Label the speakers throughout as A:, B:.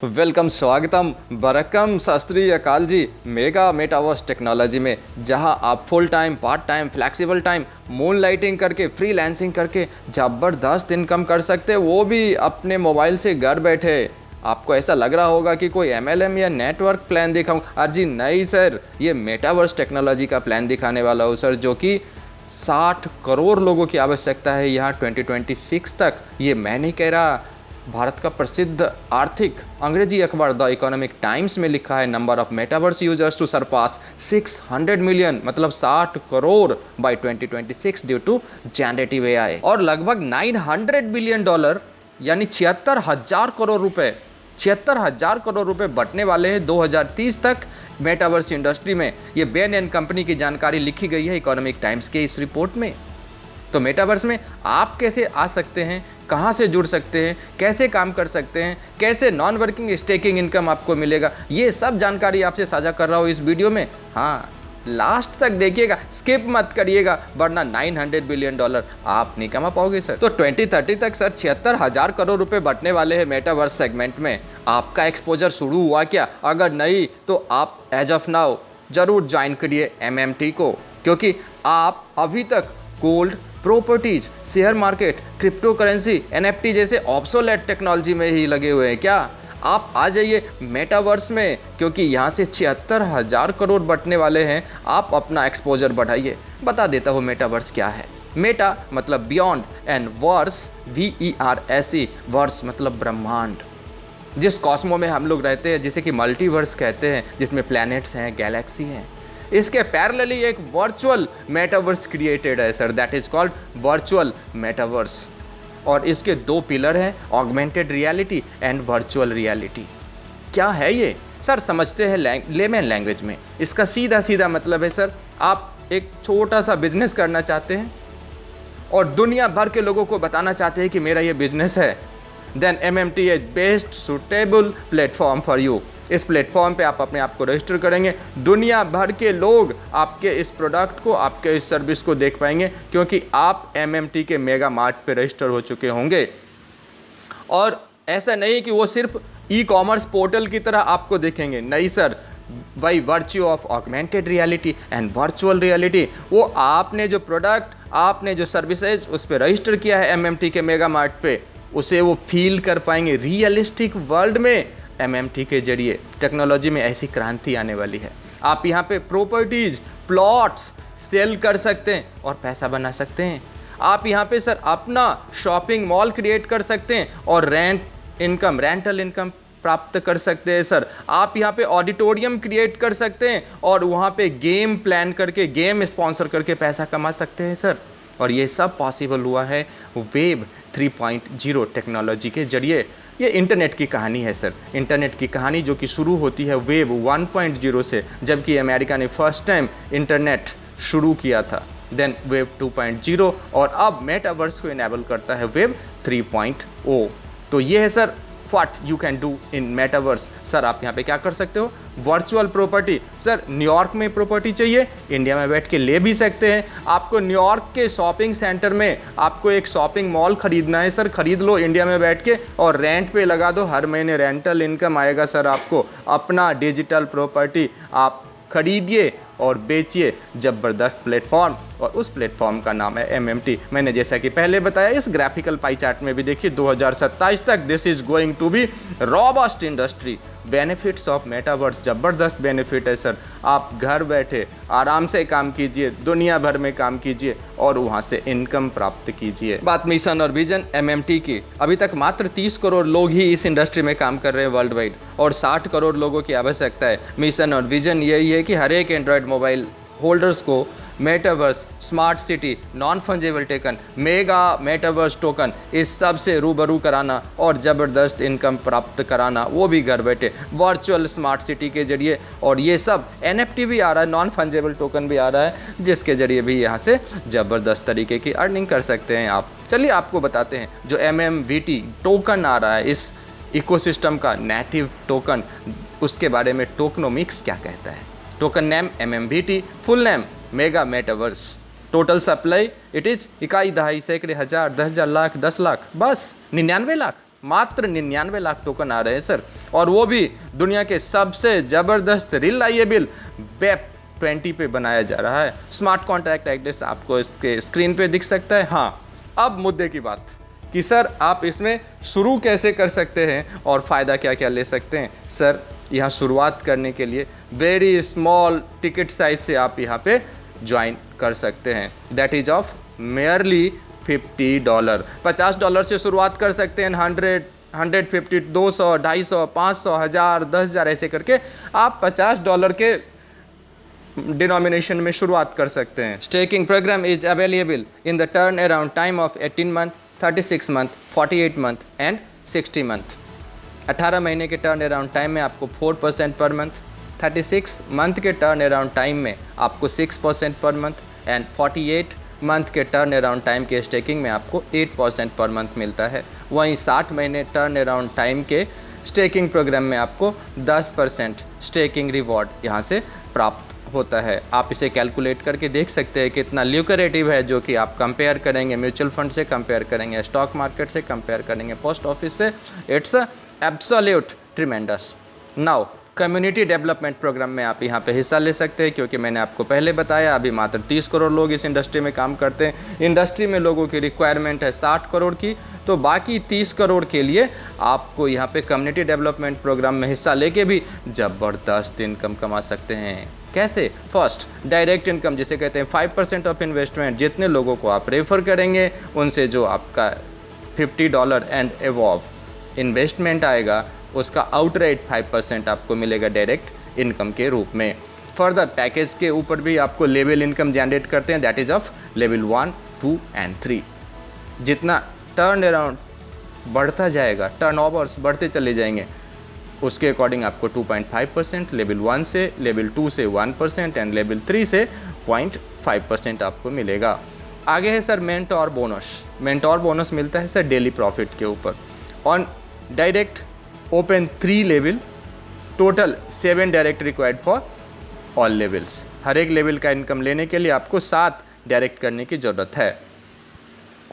A: Welcome, स्वागतम, बरकम, शास्त्री अकाल जी। Mega metaverse technology में जहां आप full time, part time, flexible time, moon lighting करके, फ्रीलांसिंग करके ज़बरदस्त इनकम कर सकते हैं, वो भी अपने मोबाइल से घर बैठे। आपको ऐसा लग रहा होगा कि कोई MLM या नेटवर्क प्लान दिखाऊं। अजी नहीं सर, ये मेटावर्स टेक्नोलॉजी का प्लान दिखाने वाला हूँ सर, जो कि 60 करोड़ लोगों की आवश्यकता है यहाँ 2026 तक। ये मैं नहीं कह रहा, भारत का प्रसिद्ध आर्थिक अंग्रेजी अखबार द इकोनॉमिक टाइम्स में लिखा है, number of metaverse users to surpass 600 million, मतलब 60 crore by 2026 due to generative AI। और लगभग $900 बिलियन यानी 76,000 करोड़ रुपए, 76,000 करोड़ रुपए बटने वाले हैं 2030 तक मेटावर्स इंडस्ट्री में। ये बेन एंड कंपनी की जानकारी लिखी गई है इकोनॉमिक टाइम्स के इस रिपोर्ट में। तो मेटावर्स में आप कैसे आ सकते हैं, कहां से जुड़ सकते हैं, कैसे काम कर सकते हैं, कैसे नॉन वर्किंग स्टेकिंग इनकम आपको मिलेगा, ये सब जानकारी आपसे साझा कर रहा हूँ इस वीडियो में। हाँ, लास्ट तक देखिएगा, स्किप मत करिएगा, वरना $900 बिलियन आप नहीं कमा पाओगे सर। तो 2030 तक सर 76,000 करोड़ रुपए बटने वाले हैं मेटावर्स सेगमेंट में। आपका एक्सपोजर शुरू हुआ क्या? अगर नहीं तो आप एज ऑफ नाउ जरूर ज्वाइन करिए MMT को, क्योंकि आप अभी तक gold, properties, share market, crypto currency, NFT जैसे ऑब्सोलेट टेक्नोलॉजी में ही लगे हुए हैं क्या? आप आ जाइए मेटावर्स में, क्योंकि यहाँ से 76,000 करोड़ बटने वाले हैं। आप अपना एक्सपोजर बढ़ाइए। बता देता हूँ मेटावर्स क्या है। मेटा मतलब beyond and verse VERSE, verse मतलब ब्रह्मांड। जिस कॉस्मो में हम लोग रहते हैं, जिसे कि मल्टीवर्स कहते हैं, जिसमें प्लैनेट्स हैं, गैलेक्सी हैं, इसके पैरेलली एक वर्चुअल मेटावर्स क्रिएटेड है sir, that is called virtual metaverse. और इसके दो पिलर हैं, augmented reality and virtual reality. क्या है ये सर? समझते हैं लेमन लैंग्वेज में। इसका सीधा सीधा मतलब है सर, आप एक छोटा सा बिजनेस करना चाहते हैं और दुनिया भर के लोगों को बताना चाहते हैं कि मेरा ये बिजनेस है, then MMT is best suitable platform for you. इस प्लेटफॉर्म पे आप अपने आप को रजिस्टर करेंगे, दुनिया भर के लोग आपके इस प्रोडक्ट को, आपके इस सर्विस को देख पाएंगे, क्योंकि आप MMT के मेगा मार्ट पे रजिस्टर हो चुके होंगे। और ऐसा नहीं कि वो सिर्फ ई-कॉमर्स पोर्टल की तरह आपको देखेंगे, नहीं sir, by virtue of augmented reality and virtual reality, वो आपने जो प्रोडक्ट, आपने जो सर्विसेज उस पर रजिस्टर किया है MMT के मेगा मार्ट पे, उसे वो फील कर पाएंगे रियलिस्टिक वर्ल्ड में। MMT के जरिए टेक्नोलॉजी में ऐसी क्रांति आने वाली है। आप यहाँ पे प्रॉपर्टीज, प्लॉट्स सेल कर सकते हैं और पैसा बना सकते हैं। आप यहाँ पे सर अपना शॉपिंग मॉल क्रिएट कर सकते हैं और रेंटल इनकम प्राप्त कर सकते हैं सर। आप यहाँ पे ऑडिटोरियम क्रिएट कर सकते हैं और वहाँ पे गेम प्लान करके, गेम स्पॉन्सर करके पैसा कमा सकते हैं सर। और ये सब पॉसिबल हुआ है वेब 3.0 टेक्नोलॉजी के जरिए। ये इंटरनेट की कहानी है सर, इंटरनेट की कहानी जो कि शुरू होती है वेब 1.0 से, जबकि अमेरिका ने फर्स्ट टाइम इंटरनेट शुरू किया था, देन वेब 2.0, और अब मेटावर्स को इनेबल करता है वेब 3.0। तो ये है sir what you can do in metaverse. Sir आप यहाँ पे क्या कर सकते हो? Virtual property. सर न्यूयॉर्क में प्रॉपर्टी चाहिए, इंडिया में बैठ के ले भी सकते हैं। आपको न्यूयॉर्क के शॉपिंग सेंटर में आपको एक शॉपिंग मॉल खरीदना है सर, खरीद लो इंडिया में बैठ के और रेंट पे लगा दो, हर महीने रेंटल इनकम आएगा सर आपको। अपना डिजिटल प्रॉपर्टी आप खरीदिए और बेचिए। ज़बरदस्त प्लेटफॉर्म, और उस प्लेटफॉर्म का नाम है MMT। मैंने जैसा कि पहले बताया, इस ग्राफिकल पाई चार्ट में भी देखिए 2027 तक this is going to be robust industry. Benefits of metaverse, ज़बरदस्त बेनिफिट है सर। आप घर बैठे आराम से काम कीजिए, दुनिया भर में काम कीजिए और वहाँ से इनकम प्राप्त कीजिए। बात मिशन और विजन MMT की, अभी तक मात्र 30 करोड़ लोग ही इस इंडस्ट्री में काम कर रहे हैं वर्ल्ड वाइड, और 60 करोड़ लोगों की आवश्यकता है। मिशन और विजन यही है कि हर एक एंड्रॉयड मोबाइल होल्डर्स को metaverse, smart city, non fungible token, mega metaverse token, इस सब से रूबरू कराना और ज़बरदस्त इनकम प्राप्त कराना, वो भी घर बैठे वर्चुअल स्मार्ट सिटी के जरिए। और ये सब NFT भी आ रहा है, नॉन फंजेबल टोकन भी आ रहा है, जिसके जरिए भी यहाँ से ज़बरदस्त तरीके की अर्निंग कर सकते हैं आप। चलिए आपको बताते हैं जो MMVT टोकन आ रहा है, इस इकोसिस्टम का नेटिव टोकन, उसके बारे में टोकनोमिक्स क्या कहता है। Token name MMVT, full name mega metaverse, total supply it is इकाई, दहाई, सैकड़े, हजार, 10,000, लाख, 10 लाख, बस 99 लाख। मात्र 99 लाख टोकन आ रहे हैं सर, और वो भी दुनिया के सबसे ज़बरदस्त रिलायबल वेब 20 पे बनाया जा रहा है। स्मार्ट कॉन्ट्रैक्ट एड्रेस आपको इसके स्क्रीन पे दिख सकता है। हाँ, अब मुद्दे की बात कि सर आप इसमें शुरू कैसे कर सकते हैं और फ़ायदा क्या क्या ले सकते हैं। सर यहाँ शुरुआत करने के लिए वेरी स्मॉल टिकट साइज से आप यहाँ पे ज्वाइन कर सकते हैं, दैट इज ऑफ मेयरली $50। $50 से शुरुआत कर सकते हैं। 100, 150, 200, 250, 500, 1000, 10,000 ऐसे करके आप $50 के डिनोमिनेशन में शुरुआत कर सकते हैं। Staking program is available in the turn around time of 18 month, 36 month, 48 month and 60 month. 18 महीने के टर्न अराउंड टाइम में आपको 4% पर मंथ, 36 मंथ के टर्न अराउंड टाइम में आपको 6% पर मंथ एंड 48 मंथ के टर्न अराउंड टाइम के staking में आपको 8% पर मंथ मिलता है। वहीं 60 महीने टर्न अराउंड टाइम के स्टेकिंग प्रोग्राम में आपको 10% स्टेकिंग रिवॉर्ड यहाँ से प्राप्त होता है। आप इसे कैलकुलेट करके देख सकते हैं कितना ल्यूक्रेटिव है, जो कि आप कंपेयर करेंगे म्यूचुअल फंड से, कंपेयर करेंगे स्टॉक मार्केट से, कंपेयर करेंगे पोस्ट ऑफिस से। It's absolute tremendous. Now community development program में आप यहाँ पे हिस्सा ले सकते हैं, क्योंकि मैंने आपको पहले बताया अभी मात्र 30 करोड़ लोग इस इंडस्ट्री में काम करते हैं। इंडस्ट्री में लोगों की रिक्वायरमेंट है 60 करोड़ की, तो बाकी 30 करोड़ के लिए आपको यहाँ पे कम्युनिटी डेवलपमेंट प्रोग्राम में हिस्सा लेके भी ज़बरदस्त इनकम कमा सकते हैं। कैसे? फर्स्ट, डायरेक्ट इनकम जिसे कहते हैं 5% ऑफ इन्वेस्टमेंट। जितने लोगों को आप रेफर करेंगे उनसे जो आपका $50 एंड एवॉव इन्वेस्टमेंट आएगा उसका आउटराइट 5% आपको मिलेगा डायरेक्ट इनकम के रूप में। फर्दर पैकेज के ऊपर भी आपको लेवल इनकम जनरेट करते हैं, that is of level 1, 2 and 3। जितना टर्न अराउंड बढ़ता जाएगा, टर्न ओवर्स बढ़ते चले जाएंगे, उसके अकॉर्डिंग आपको 2.5% लेवल 1 से, लेवल 2 से 1% एंड लेवल 3 से 0.5% आपको मिलेगा। आगे है sir mentor bonus. Mentor bonus मिलता है सर डेली प्रॉफिट के ऊपर। On direct open 3 level, total 7 direct required for all levels. हर एक लेवल का इनकम लेने के लिए आपको 7 डायरेक्ट करने की ज़रूरत है।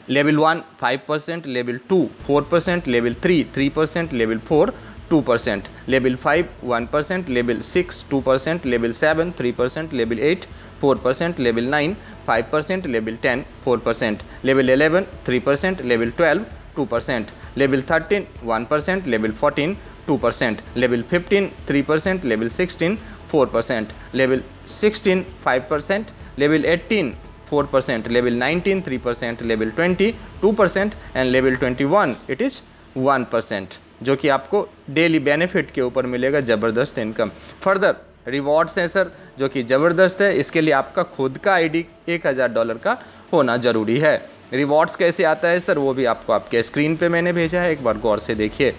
A: Level 1 5%, level 2 4%, level 3 3%, level 4 2%, level 5 1%, level 6 2%, level 7 3%, level 8 4%, level 9 5%, level 10 4%, level 11 3%, level 12 2%, level 13 1%, level 14 2%, level 15 3%, level 16 4%, level 16 5%, level 18 4%, level 19 3%, level 20 2% and level 21 it is 1%, जो कि आपको डेली बेनिफिट के ऊपर मिलेगा ज़बरदस्त इनकम। फर्दर रिवॉर्ड्स हैं सर जो कि ज़बरदस्त है। इसके लिए आपका खुद का आईडी $1000 का होना ज़रूरी है। रिवॉर्ड्स कैसे आता है सर, वो भी आपको आपके स्क्रीन पे मैंने भेजा है, एक बार गौर से देखिए।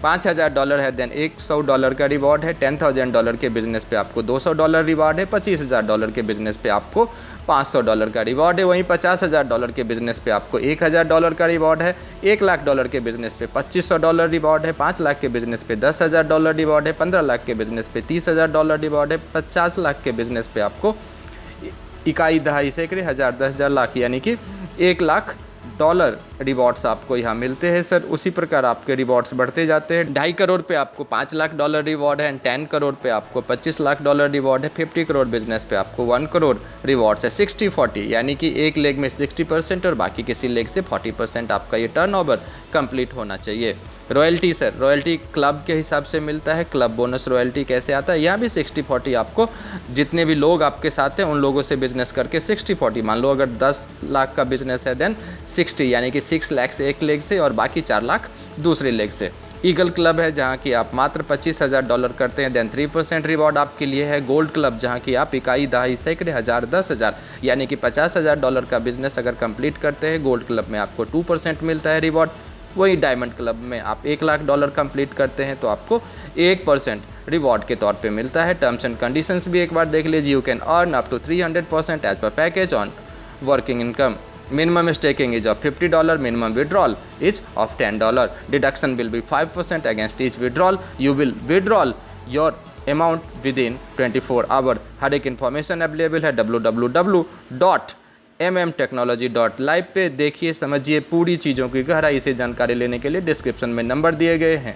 A: $5000 है, देन $100 का रिवॉर्ड है। $10,000 के बिजनेस पे आपको $200 रिवॉर्ड है। $25,000 के बिजनेस पे आपको $500 का रिवॉर्ड है। वहीं $50,000 के बिजनेस पे आपको $1000 का रिवॉर्ड है। $1,00,000 के बिजनेस पे $2500 रिवॉर्ड है। 5 लाख के बिजनेस पे $10,000 रिवॉर्ड है। 15 लाख के बिजनेस पे $30,000 रिवॉर्ड है। 50 लाख के बिजनेस पे आपको इकाई दहाई सैकड़े हज़ार 10,000 लाख यानी कि $1,00,000 रिवॉर्ड्स आपको यहाँ मिलते हैं सर। उसी प्रकार आपके रिवॉर्ड्स बढ़ते जाते हैं। 2.5 करोड़ पे आपको $5,00,000 रिवॉर्ड है। 10 करोड़ पे आपको $25,00,000 रिवॉर्ड है। 50 करोड़ बिजनेस पे आपको 1 करोड़ रिवॉर्ड्स है। 60-40 यानी कि एक लेग में 60% और बाकी किसी लेग से 40% आपका ये टर्नओवर कंप्लीट होना चाहिए। रॉयल्टी सर, रॉयल्टी क्लब के हिसाब से मिलता है। क्लब बोनस रॉयल्टी कैसे आता है, यहाँ भी 60-40 आपको जितने भी लोग आपके साथ हैं उन लोगों से बिजनेस करके 60-40, मान लो अगर 10 लाख का बिजनेस है देन 60 यानी कि 6 लाख से एक लेग से और बाकी 4 लाख दूसरे लेग से। ईगल क्लब है जहाँ की आप मात्र $25,000 करते हैं, देन 3% रिवॉर्ड आपके लिए है। गोल्ड क्लब जहाँ की आप इकाई दहाई सैकड़े हज़ार 10,000 यानी कि $50,000 का बिजनेस अगर कंप्लीट करते हैं गोल्ड क्लब में आपको 2% मिलता है रिवॉर्ड। वही डायमंड क्लब में आप $1,00,000 कंप्लीट करते हैं तो आपको 1% रिवॉर्ड के तौर पे मिलता है। टर्म्स एंड कंडीशंस भी एक बार देख लीजिए। You can earn up to 300% as per package on working income. Minimum staking is of $50. Minimum withdrawal is of $10. Deduction will be 5% against each withdrawal. You will withdraw your amount within 24 hours. हर एक information available है www.eagle mmtechnology.live पे देखिए, समझिए पूरी चीज़ों की गहराई से जानकारी लेने के लिए डिस्क्रिप्शन में नंबर दिए गए हैं।